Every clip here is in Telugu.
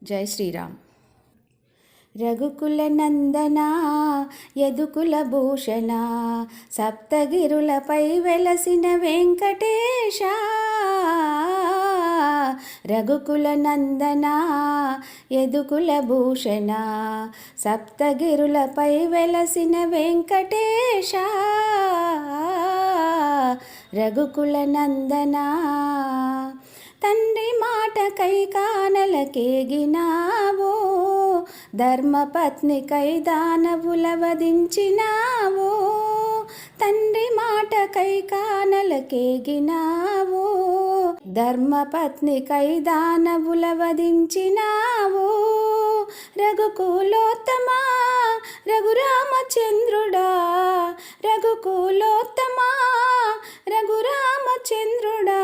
జై శ్రీరామ్. రఘుకుల నందన యదుకుల భూషణ, సప్తగిరులపై వెలసిన వెంకటేశ. రఘుకుల నందన యదుకుల భూషణ, సప్తగిరులపై వెలసిన వెంకటేశ. రఘుకుల నందన తండ్రి మాటకై కానలకేగినావో, ధర్మపత్నికై దానవుల వధించినావో. తండ్రి మాటకై కానలకేగినావో, ధర్మపత్నికై దానవుల వధించినావో. రఘుకులోత్తమా రఘురామచంద్రుడా, రఘుకులోత్తమా రఘురామచంద్రుడా,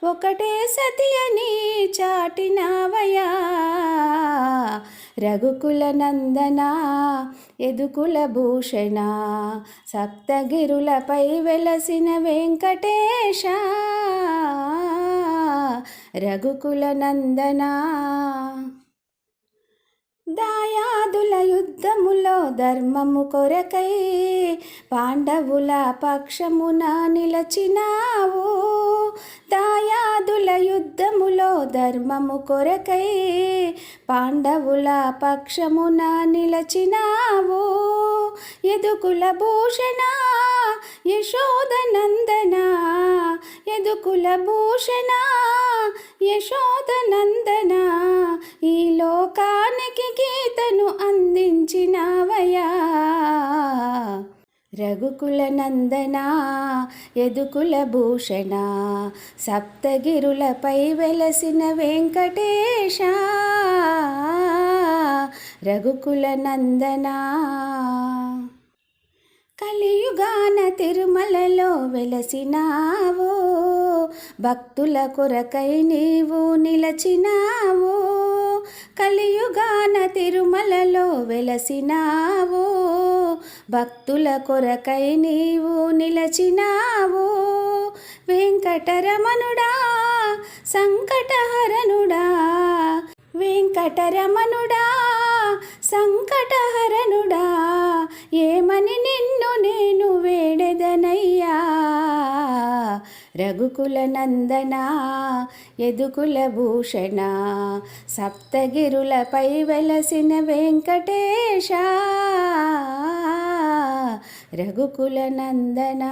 ఒకటే సతి అని చాటినావయా. రఘుకుల నందన యదుకుల భూషణ, సప్తగిరులపై వెలసిన వెంకటేశ. రఘుకుల నందన దాయాదుల యుద్ధములో ధర్మము కొరకై పాండవుల పక్షమున నిలచినావు. దాయాదుల యుద్ధములో ధర్మము కొరకై పాండవుల పక్షమున నిలచినావు. యదుకుల భూషణ యశోదనందన, యదుకుల భూషణ యశోదనందన, ఈ లోకానికి గీతను అందించినావయా. రఘుకుల నందన యదుకుల భూషణ, సప్తగిరులపై వెలసిన వెంకటేశ. రఘుకుల నందన కలియుగాన తిరుమలలో వెలసినావో, భక్తుల కొరకై నీవు నిలచినావో. కలియుగాన తిరుమలలో వెలసినావో, భక్తుల కొరకై నీవు నిలచినావో. వెంకటరమణుడా సంకటహరణుడా, వెంకటరమణుడా సంకటహరణుడా, ఏమని నిన్ను నేను వేడెదనయ్యా. రఘుకుల నందన యదుకుల భూషణ, సప్తగిరులపై వెలసిన వెంకటేశ. రఘుకుల నందన.